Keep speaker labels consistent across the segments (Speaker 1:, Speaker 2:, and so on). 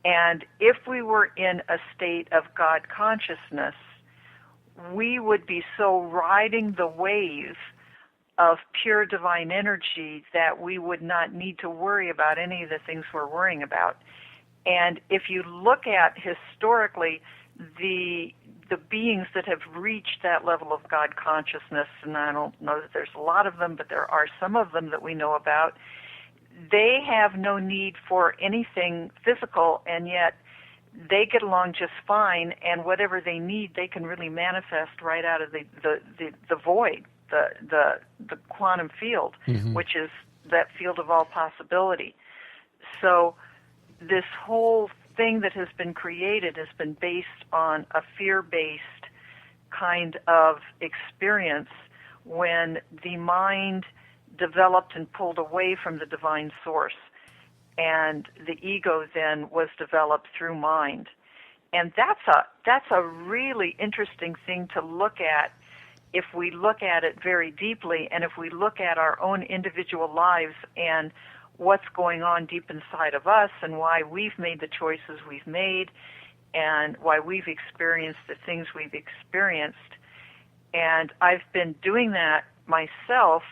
Speaker 1: And if we were in a state of God consciousness, we would be so riding the wave of pure divine energy that we would not need to worry about any of the things we're worrying about. And if you look at historically the beings that have reached that level of God consciousness, and I don't know that there's a lot of them, but there are some of them that we know about, they have no need for anything physical, and yet they get along just fine, and whatever they need, they can really manifest right out of the void, the quantum field, which is that field of all possibility. So this whole thing that has been created has been based on a fear-based kind of experience when the mind developed and pulled away from the divine source, and the ego then was developed through mind. And that's a really interesting thing to look at if we look at it very deeply, and if we look at our own individual lives and what's going on deep inside of us and why we've made the choices we've made and why we've experienced the things we've experienced. And I've been doing that myself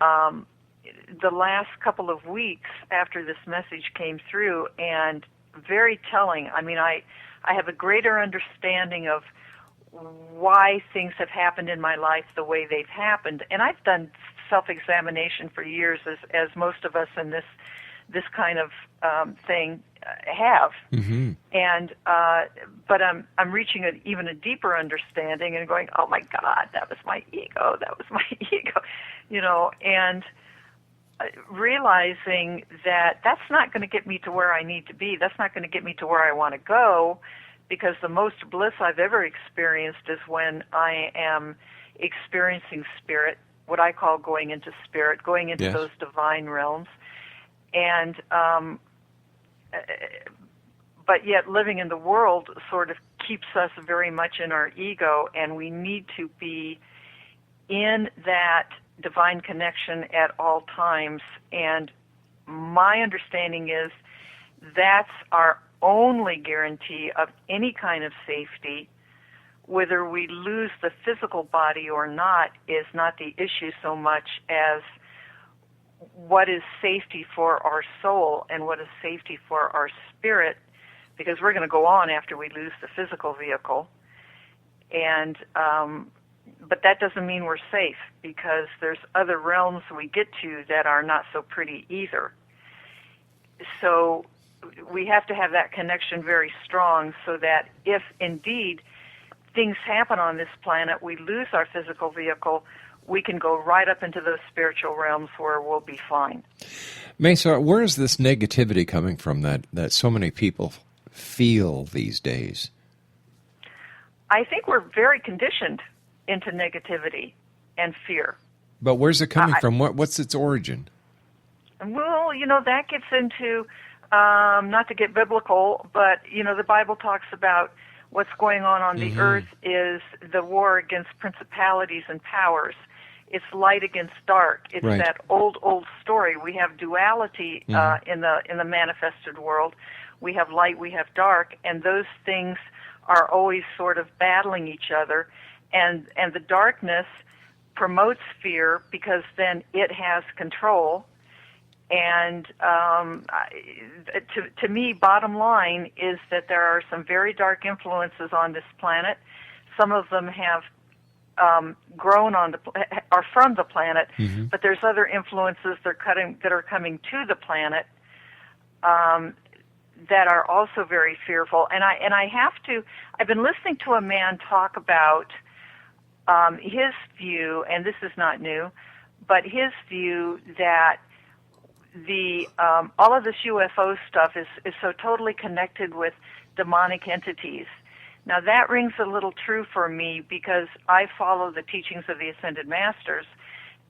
Speaker 1: the last couple of weeks after this message came through, and very telling. I mean, I have a greater understanding of why things have happened in my life the way they've happened. And I've done self-examination for years, as most of us in this kind of thing have. And but I'm reaching even a deeper understanding and going, oh my God, that was my ego. That was my ego, and realizing that that's not going to get me to where I need to be. That's not going to get me to where I want to go, because the most bliss I've ever experienced is when I am experiencing spirit, what I call going into spirit, going into those divine realms. And but yet living in the world sort of keeps us very much in our ego, and we need to be in that divine connection at all times. And my understanding is that's our only guarantee of any kind of safety. Whether we lose the physical body or not is not the issue so much as what is safety for our soul and what is safety for our spirit, because we're going to go on after we lose the physical vehicle. And but that doesn't mean we're safe, because there's other realms we get to that are not so pretty either. So we have to have that connection very strong, so that if indeed things happen on this planet, we lose our physical vehicle, we can go right up into those spiritual realms where we'll be fine.
Speaker 2: Me Sah, where is this negativity coming from that so many people feel these days?
Speaker 1: I think we're very conditioned into negativity and fear.
Speaker 2: But where's it coming from? What's its origin?
Speaker 1: Well, that gets into, not to get biblical, but, the Bible talks about what's going on the earth is the war against principalities and powers. It's light against dark. It's that old story. We have duality in the manifested world. We have light, we have dark, and those things are always sort of battling each other. And the darkness promotes fear, because then it has control. And to me, bottom line is that there are some very dark influences on this planet. Some of them have grown are from the planet, but there's other influences that are coming to the planet that are also very fearful. And I've been listening to a man talk about his view, and this is not new, but his view that all of this UFO stuff is so totally connected with demonic entities. Now that rings a little true for me, because I follow the teachings of the Ascended Masters,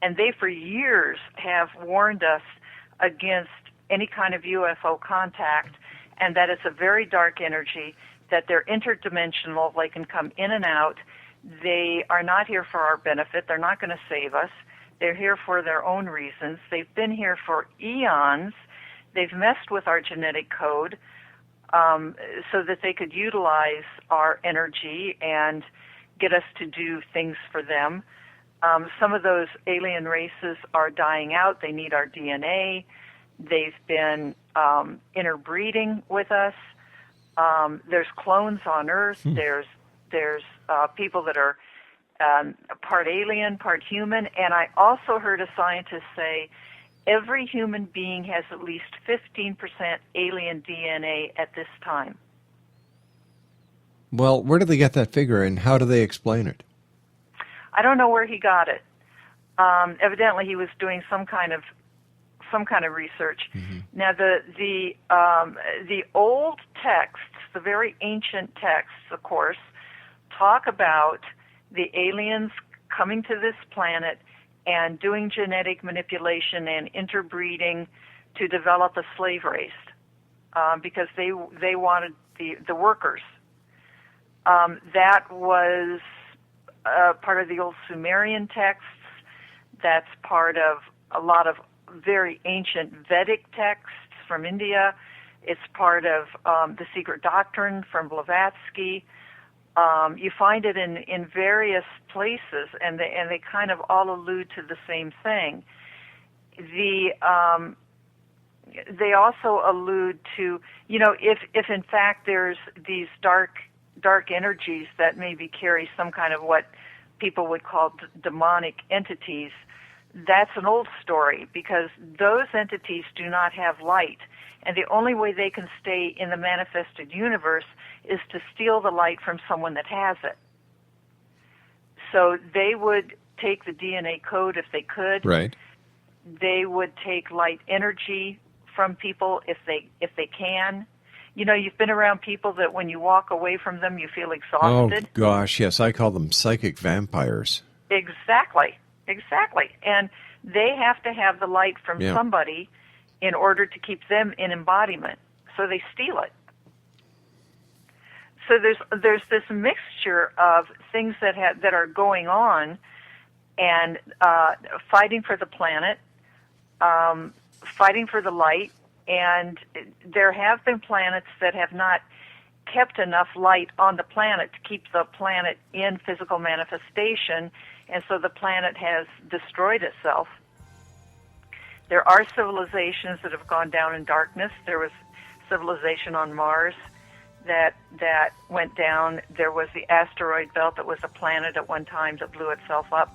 Speaker 1: and they for years have warned us against any kind of UFO contact, and that it's a very dark energy, that they're interdimensional, they can come in and out. They are not here for our benefit. They're not going to save us. They're here for their own reasons. They've been here for eons. They've messed with our genetic code. so that they could utilize our energy and get us to do things for them. Some of those alien races are dying out. They need our DNA. They've been interbreeding with us. There's clones on Earth. There's people that are part alien, part human. And I also heard a scientist say every human being has at least 15% alien DNA at this time.
Speaker 2: Well, where do they get that figure, and how do they explain it?
Speaker 1: I don't know where he got it. Evidently, he was doing some kind of research. Mm-hmm. Now, the old texts, the very ancient texts, of course, talk about the aliens coming to this planet and doing genetic manipulation and interbreeding to develop a slave race, because they wanted the workers. That was part of the old Sumerian texts. That's part of a lot of very ancient Vedic texts from India. It's part of the Secret Doctrine from Blavatsky. You find it in various places, and they kind of all allude to the same thing. They also allude to, if in fact there's these dark energies that maybe carry some kind of what people would call demonic entities, that's an old story, because those entities do not have light. And the only way they can stay in the manifested universe is to steal the light from someone that has it. So they would take the DNA code if they could.
Speaker 2: Right.
Speaker 1: They would take light energy from people if they can. You've been around people that when you walk away from them, you feel exhausted.
Speaker 2: Oh, gosh, yes. I call them psychic vampires.
Speaker 1: Exactly. And they have to have the light from somebody in order to keep them in embodiment. So they steal it. So there's this mixture of things that are going on, and fighting for the planet, fighting for the light. And there have been planets that have not kept enough light on the planet to keep the planet in physical manifestation, and so the planet has destroyed itself. There are civilizations that have gone down in darkness. There was civilization on Mars that went down. There was the asteroid belt that was a planet at one time that blew itself up.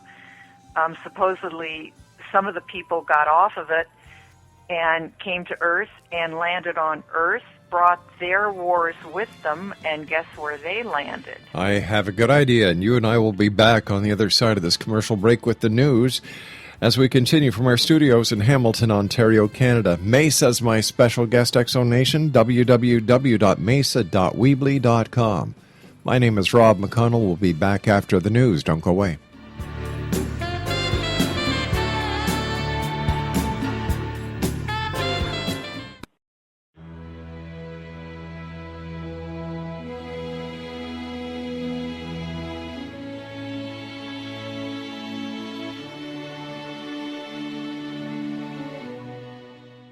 Speaker 1: Supposedly, some of the people got off of it and came to Earth and landed on Earth, brought their wars with them, and guess where they landed? I
Speaker 2: have a good idea, and you and I will be back on the other side of this commercial break with the news as we continue from our studios in Hamilton, Ontario, Canada. Me Sah's my special guest, Exonation, www.mesa.weebly.com. My name is Rob McConnell. We'll be back after the news. Don't go away.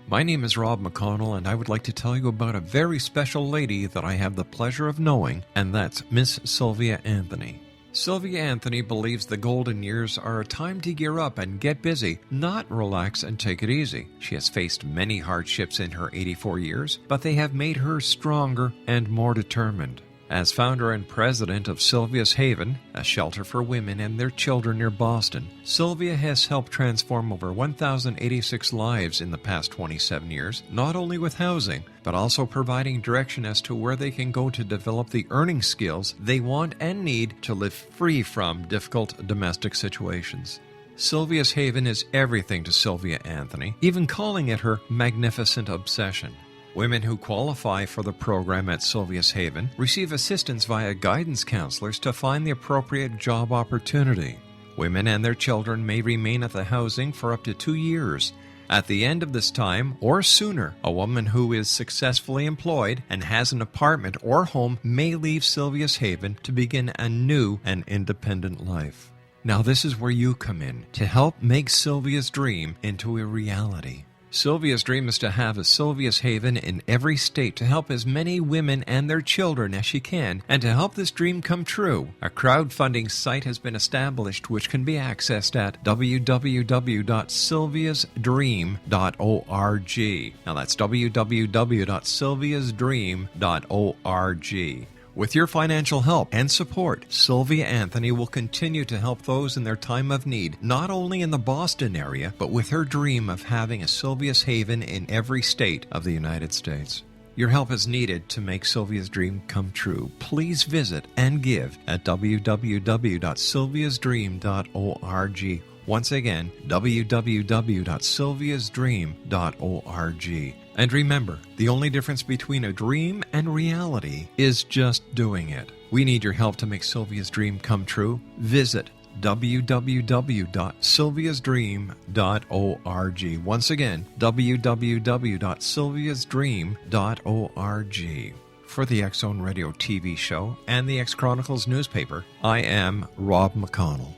Speaker 2: My name is Rob McConnell, and I would like to tell you about a very special lady that I have the pleasure of knowing, and that's Miss Sylvia Anthony. Sylvia Anthony believes the golden years are a time to gear up and get busy, not relax and take it easy. She has faced many hardships in her 84 years, but they have made her stronger and more determined. As founder and president of Sylvia's Haven, a shelter for women and their children near Boston, Sylvia has helped transform over 1,086 lives in the past 27 years, not only with housing, but also providing direction as to where they can go to develop the earning skills they want and need to live free from difficult domestic situations. Sylvia's Haven is everything to Sylvia Anthony, even calling it her magnificent obsession. Women who qualify for the program at Sylvia's Haven receive assistance via guidance counselors to find the appropriate job opportunity. Women and their children may remain at the housing for up to 2 years. At the end of this time, or sooner, a woman who is successfully employed and has an apartment or home may leave Sylvia's Haven to begin a new and independent life. Now this is where you come in to help make Sylvia's dream into a reality. Sylvia's dream is to have a Sylvia's Haven in every state to help as many women and their children as she can, and to help this dream come true. A crowdfunding site has been established which can be accessed at www.sylviasdream.org. Now that's www.sylviasdream.org. With your financial help and support, Sylvia Anthony will continue to help those in their time of need, not only in the Boston area, but with her dream of having a Sylvia's Haven in every state of the United States. Your help is needed to make Sylvia's dream come true. Please visit and give at www.sylviasdream.org. Once again, www.sylviasdream.org. And remember, the only difference between a dream and reality is just doing it. We need your help to make Sylvia's dream come true. Visit www.sylviasdream.org. Once again, www.sylviasdream.org. For the X Zone Radio TV show and the X Chronicles newspaper, I am Rob McConnell.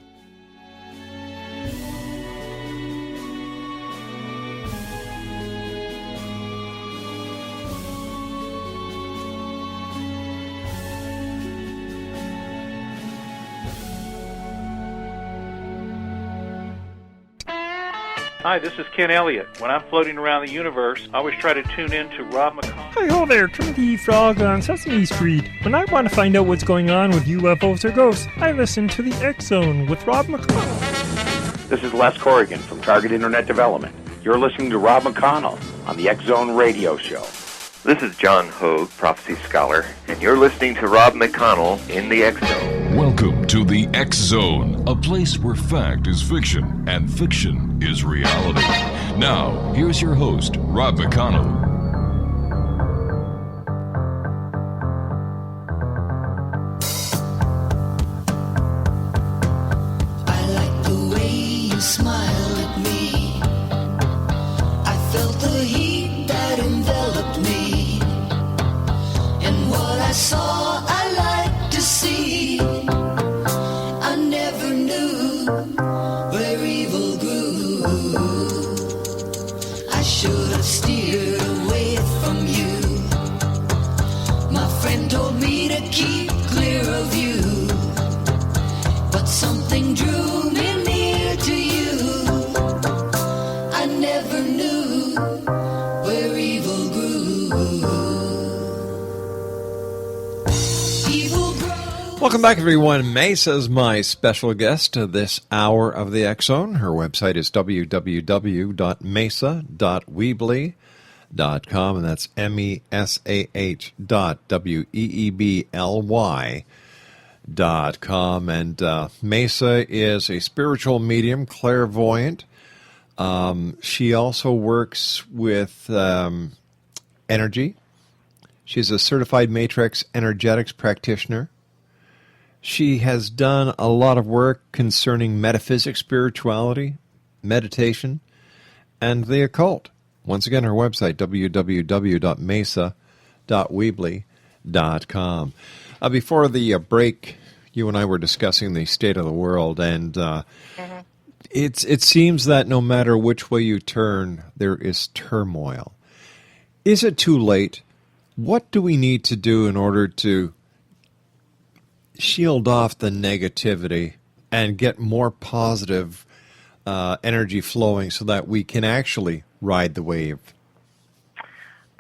Speaker 3: Hi, this is Ken Elliott. When I'm floating around the universe, I always try to tune in to Rob McConnell.
Speaker 4: Hi ho there, Timothy Frog on Sesame Street. When I want to find out what's going on with UFOs or ghosts, I listen to the X Zone with Rob McConnell.
Speaker 5: This is Les Corrigan from Target Internet Development. You're listening to Rob McConnell on the X Zone Radio Show.
Speaker 6: This is John Hogue, Prophecy Scholar, and you're listening to Rob McConnell in the X Zone.
Speaker 7: Welcome to the X Zone, a place where fact is fiction and fiction is reality. Now, here's your host, Rob McConnell.
Speaker 8: I like the way you smiled at me. I felt the heat that enveloped me. And what I saw, I like to see. I never knew where evil grew. I should have steered away from you. My friend told me to keep clear of you. But something drew me near to you. I never knew where evil grew. Evil grew.
Speaker 2: Welcome back, everyone. Me Sah is my special guest this hour of the X Zone. Her website is www.mesah.weebly.com, and that's MESAH.WEEBLY.com. And Me Sah is a spiritual medium, clairvoyant. She also works with energy. She's a certified matrix energetics practitioner. She has done a lot of work concerning metaphysics, spirituality, meditation, and the occult. Once again, her website, www.mesah.weebly.com. Before the break, you and I were discussing the state of the world, and it seems that no matter which way you turn, there is turmoil. Is it too late? What do we need to do in order to shield off the negativity and get more positive energy flowing so that we can actually ride the wave?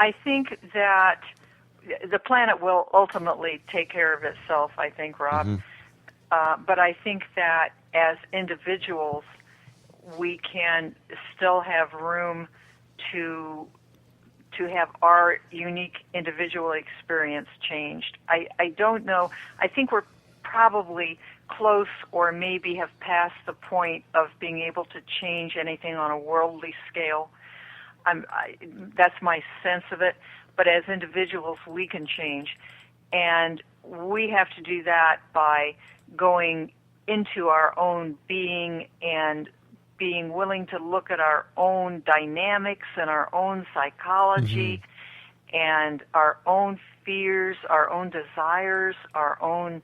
Speaker 1: I think that the planet will ultimately take care of itself, I think, Rob. But I think that as individuals, we can still have room to have our unique individual experience changed. I don't know. I think we're probably close or maybe have passed the point of being able to change anything on a worldly scale. That's my sense of it. But as individuals, we can change. And we have to do that by going into our own being and being willing to look at our own dynamics and our own psychology and our own fears, our own desires, our own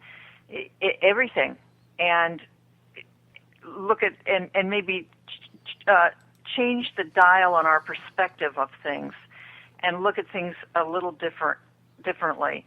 Speaker 1: everything, and look at and maybe change the dial on our perspective of things and look at things a little differently.